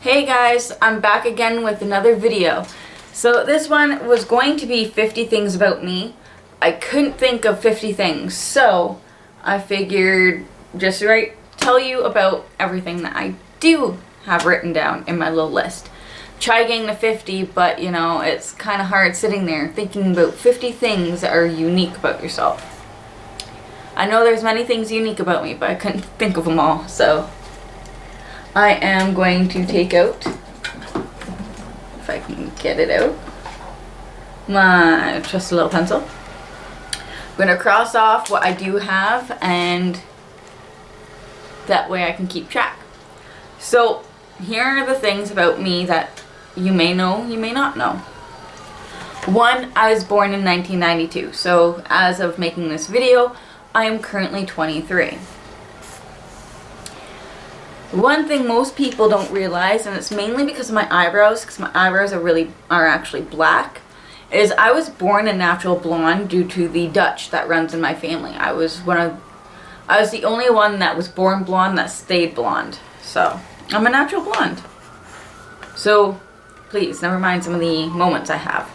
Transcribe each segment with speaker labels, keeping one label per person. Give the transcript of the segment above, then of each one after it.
Speaker 1: Hey guys, I'm back again with another video. So this one was going to be 50 things about me. I couldn't think of 50 things, so I figured just tell you about everything that I do have written down in my little list. Try getting to 50, but you know, it's kind of hard sitting there thinking about 50 things that are unique about yourself. I know there's many things unique about me, but I couldn't think of them all, so I am going to take out, if I can get it out, my trusty little pencil. I'm going to cross off what I do have, and that way I can keep track. So here are the things about me that you may know, you may not know. One, I was born in 1992, so as of making this video, I am currently 23. One thing most people don't realize, and it's mainly because of my eyebrows, because my eyebrows are actually black, is I was born a natural blonde due to the Dutch that runs in my family. I was the only one that was born blonde that stayed blonde. So I'm a natural blonde. So please, never mind some of the moments I have.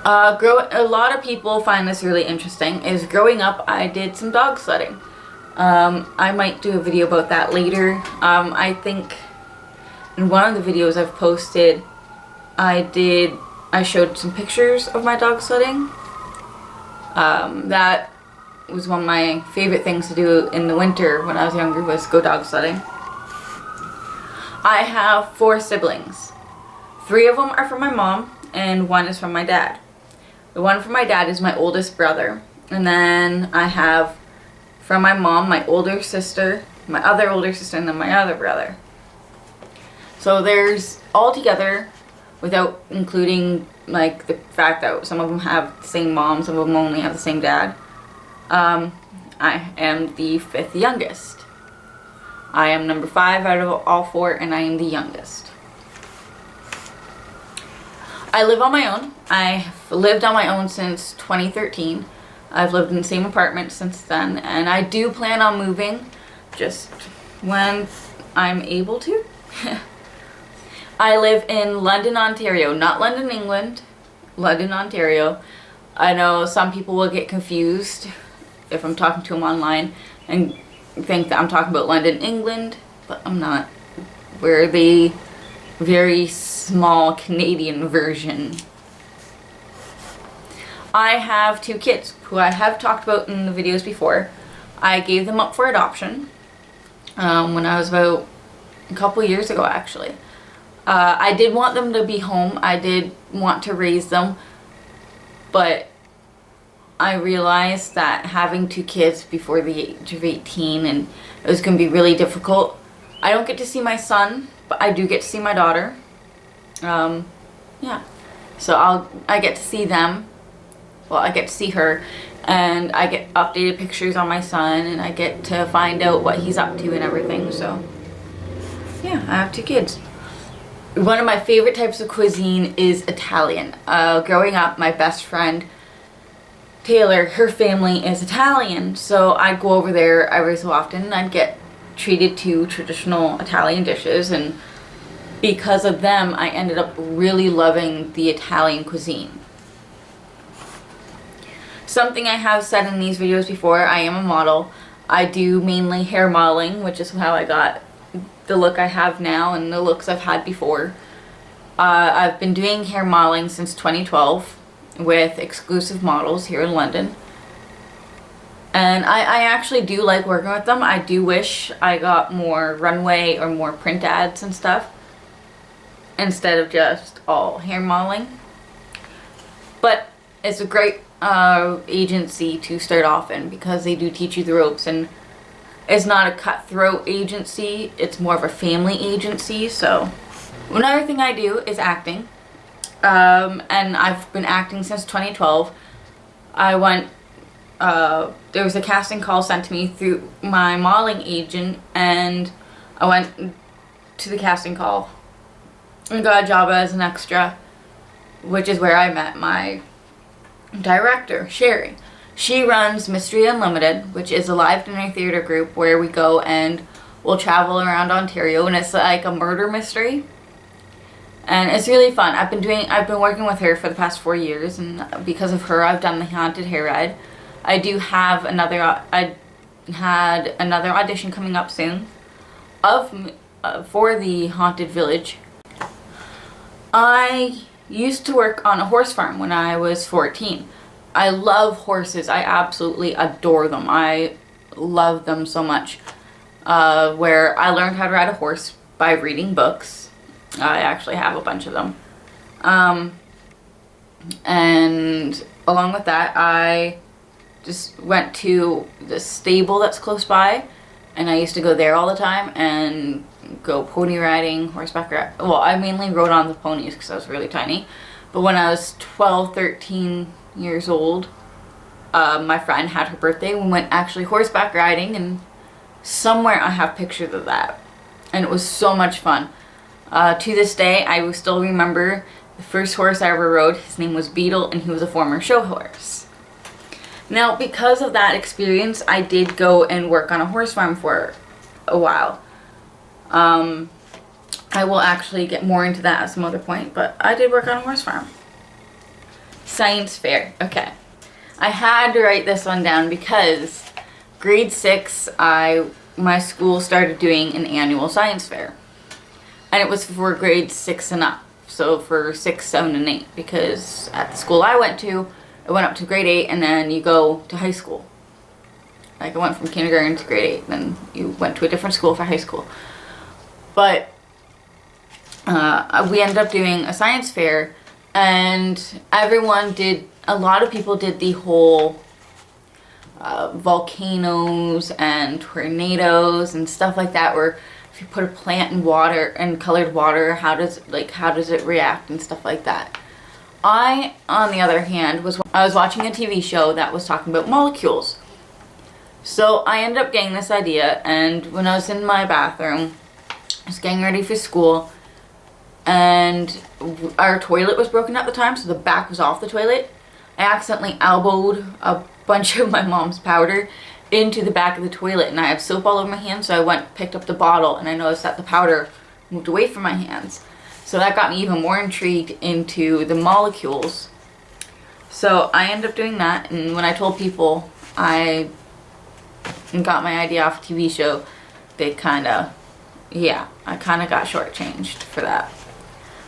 Speaker 1: A lot of people find this really interesting, is growing up I did some dog sledding. I might do a video about that later. I think in one of the videos I've posted, I showed some pictures of my dog sledding. That was one of my favorite things to do in the winter when I was younger, was go dog sledding. I have 4 siblings. 3 of them are from my mom and 1 is from my dad. The one from my dad is my oldest brother, and then I have from my mom, my older sister, my other older sister, and then my other brother. So there's altogether, without including like the fact that some of them have the same mom, some of them only have the same dad, I am the 5th youngest. I am number 5 out of all 4, and I am the youngest. I live on my own. I've lived on my own since 2013. I've lived in the same apartment since then, and I do plan on moving just when I'm able to. I live in London, Ontario, not London, England, London, Ontario. I know some people will get confused if I'm talking to them online and think that I'm talking about London, England, but I'm not. We're the very small Canadian version. I have 2 kids who I have talked about in the videos before. I gave them up for adoption when I was about a couple years ago, actually. I did want them to be home. I did want to raise them, but I realized that having 2 kids before the age of 18, and it was going to be really difficult. I don't get to see my son, but I do get to see my daughter. Yeah, so I get to see them. Well, I get to see her, and I get updated pictures on my son, and I get to find out what he's up to and everything. So yeah, I have 2 kids. One of my favorite types of cuisine is Italian. Growing up, my best friend Taylor, her family is Italian, so I'd go over there every so often and I'd get treated to traditional Italian dishes, and because of them I ended up really loving the Italian cuisine. Something I have said in these videos before, I am a model. I do mainly hair modeling, which is how I got the look I have now and the looks I've had before. I've been doing hair modeling since 2012 with exclusive models here in London. And I actually do like working with them. I do wish I got more runway or more print ads and stuff instead of just all hair modeling. But it's a great agency to start off in because they do teach you the ropes, and it's not a cutthroat agency, it's more of a family agency. So another thing I do is acting, and I've been acting since 2012. There was a casting call sent to me through my modeling agent, and I went to the casting call and got a job as an extra, which is where I met my director, Sherry. She runs Mystery Unlimited, which is a live dinner theater group where we go and we'll travel around Ontario, and it's like a murder mystery. And it's really fun. I've been working with her for the past 4 years, and because of her, I've done the haunted hayride. I do have I had another audition coming up soon for the Haunted Village. I used to work on a horse farm when I was 14. I love horses. I absolutely adore them. I love them so much. Where I learned how to ride a horse by reading books. I actually have a bunch of them. And along with that, I just went to the stable that's close by, and I used to go there all the time and go pony riding, horseback riding. Well, I mainly rode on the ponies because I was really tiny. But when I was 12, 13 years old, my friend had her birthday. We went actually horseback riding, and somewhere I have pictures of that. And it was so much fun. To this day, I will still remember the first horse I ever rode. His name was Beetle, and he was a former show horse. Now, because of that experience, I did go and work on a horse farm for a while. I will actually get more into that at some other point, but I did work on a horse farm. Science fair. Okay. I had to write this one down because grade 6, my school started doing an annual science fair. And it was for grades 6 and up. So for 6, 7, and 8. Because at the school I went to, I went up to grade 8, and then you go to high school. Like, I went from kindergarten to grade 8, then you went to a different school for high school. But we ended up doing a science fair, and a lot of people did the whole volcanoes and tornadoes and stuff like that, where if you put a plant in water and colored water, how does it react and stuff like that. I, on the other hand, I was watching a TV show that was talking about molecules. So I ended up getting this idea, and when I was in my bathroom, I was getting ready for school, and our toilet was broken at the time, so the back was off the toilet. I accidentally elbowed a bunch of my mom's powder into the back of the toilet, and I have soap all over my hands, so I picked up the bottle, and I noticed that the powder moved away from my hands. So that got me even more intrigued into the molecules. So I ended up doing that, and when I told people I got my idea off a TV show, I kind of got shortchanged for that.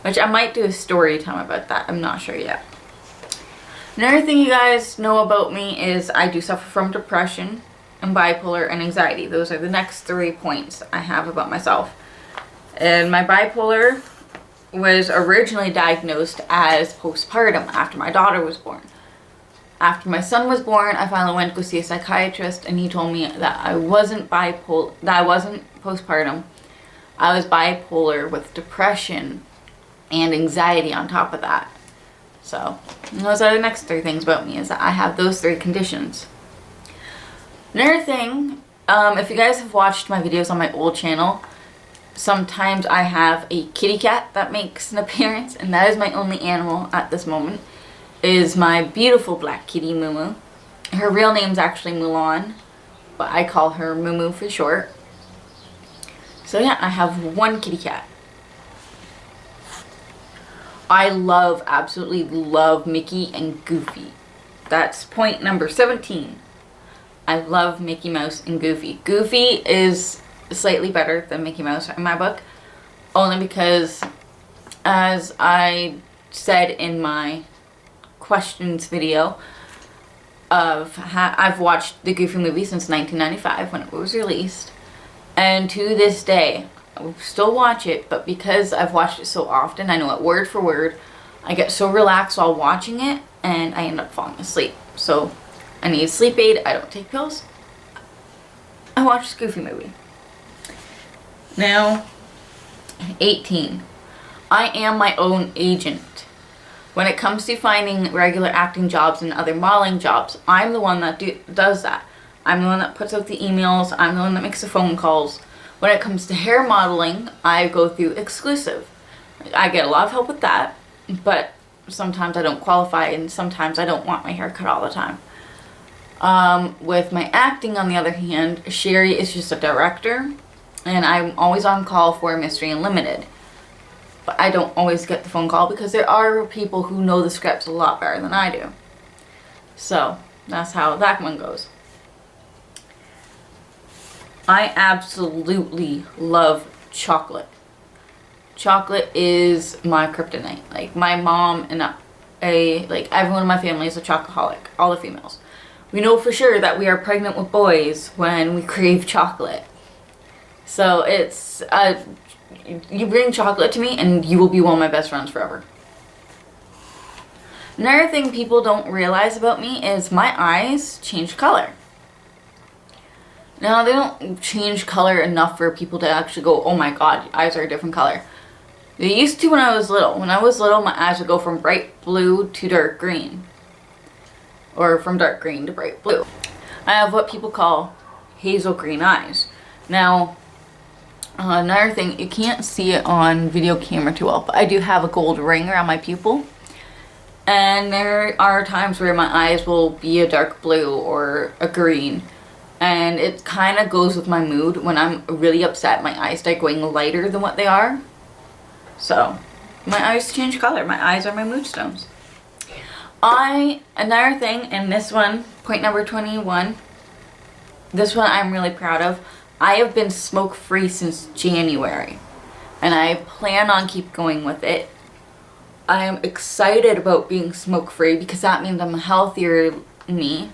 Speaker 1: Which I might do a story time about that, I'm not sure yet. Another thing you guys know about me is I do suffer from depression and bipolar and anxiety. Those are the next 3 points I have about myself. And my bipolar was originally diagnosed as postpartum after my daughter was born. After my son was born, I finally went to go see a psychiatrist, and he told me that I wasn't postpartum. I was bipolar with depression and anxiety on top of that. So those are the next 3 things about me, is that I have those 3 conditions. Another thing, if you guys have watched my videos on my old channel, sometimes I have a kitty cat that makes an appearance, and that is my only animal at this moment, is my beautiful black kitty Moo Moo. Her real name's actually Mulan, but I call her Moo Moo for short. So yeah, I have 1 kitty cat. I absolutely love Mickey and Goofy. That's point number 17. I love Mickey Mouse and Goofy. Goofy is slightly better than Mickey Mouse in my book, only because, as I said in my questions video, I've watched the Goofy movie since 1995 when it was released, and to this day I still watch it, but because I've watched it so often, I know it word for word, I get so relaxed while watching it, and I end up falling asleep. So I need a sleep aid. I don't take pills. I watch this Goofy movie. Now, 18. I am my own agent. When it comes to finding regular acting jobs and other modeling jobs, I'm the one that does that. I'm the one that puts out the emails. I'm the one that makes the phone calls. When it comes to hair modeling, I go through exclusive. I get a lot of help with that, but sometimes I don't qualify, and sometimes I don't want my hair cut all the time. With my acting, on the other hand, Sherry is just a director, And I'm always on call for Mystery Unlimited. But I don't always get the phone call because there are people who know the scripts a lot better than I do. So that's how that one goes. I absolutely love chocolate. Chocolate is my kryptonite. Like my mom and like everyone in my family is a chocoholic. All the females. We know for sure that we are pregnant with boys when we crave chocolate. So it's you bring chocolate to me and you will be one of my best friends forever. Another thing people don't realize about me is my eyes change color. Now, they don't change color enough for people to actually go, oh my god, your eyes are a different color. They used to when I was little. When I was little, my eyes would go from bright blue to dark green. Or from dark green to bright blue. I have what people call hazel green eyes. Now, another thing, you can't see it on video camera too well, but I do have a gold ring around my pupil. And there are times where my eyes will be a dark blue or a green. And it kind of goes with my mood. When I'm really upset, my eyes start going lighter than what they are. So, my eyes change color. My eyes are my mood stones. Another thing, and this one, point number 21, this one I'm really proud of. I have been smoke-free since January. And I plan on keep going with it. I am excited about being smoke-free because that means I'm a healthier me.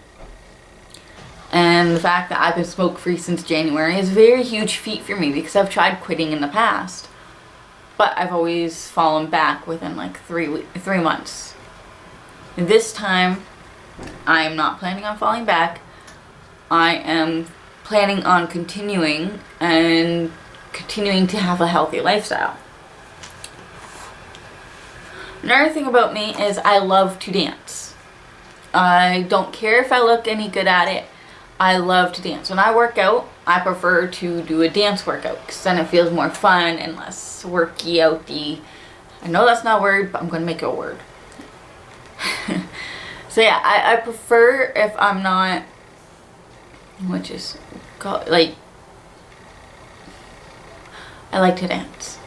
Speaker 1: And the fact that I've been smoke-free since January is a very huge feat for me because I've tried quitting in the past. But I've always fallen back within like 3 months. This time, I am not planning on falling back. I am planning on continuing to have a healthy lifestyle. Another thing about me is I love to dance. I don't care if I look any good at it. I love to dance. When I work out, I prefer to do a dance workout because then it feels more fun and less worky outy. I know that's not a word, but I'm going to make it a word. So yeah, I prefer if I'm not, which is called, like, I like to dance.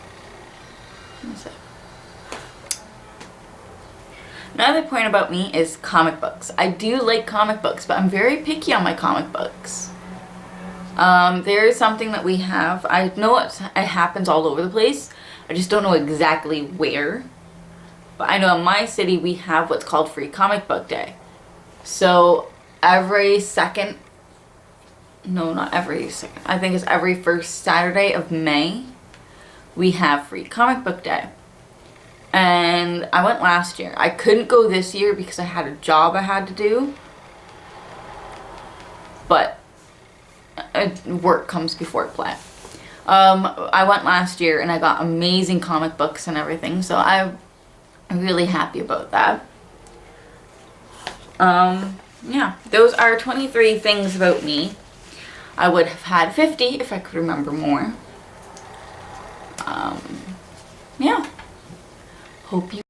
Speaker 1: Another point about me is comic books. I do like comic books, but I'm very picky on my comic books. There is something that we have. I know it happens all over the place. I just don't know exactly where. But I know in my city we have what's called Free Comic Book Day. So every second, no, not every second, I think it's every first Saturday of May, we have Free Comic Book Day. And I went last year. I couldn't go this year because I had a job I had to do. But work comes before play. I went last year and I got amazing comic books and everything. So I'm really happy about that. Yeah, those are 23 things about me. I would have had 50 if I could remember more. Yeah. Hope you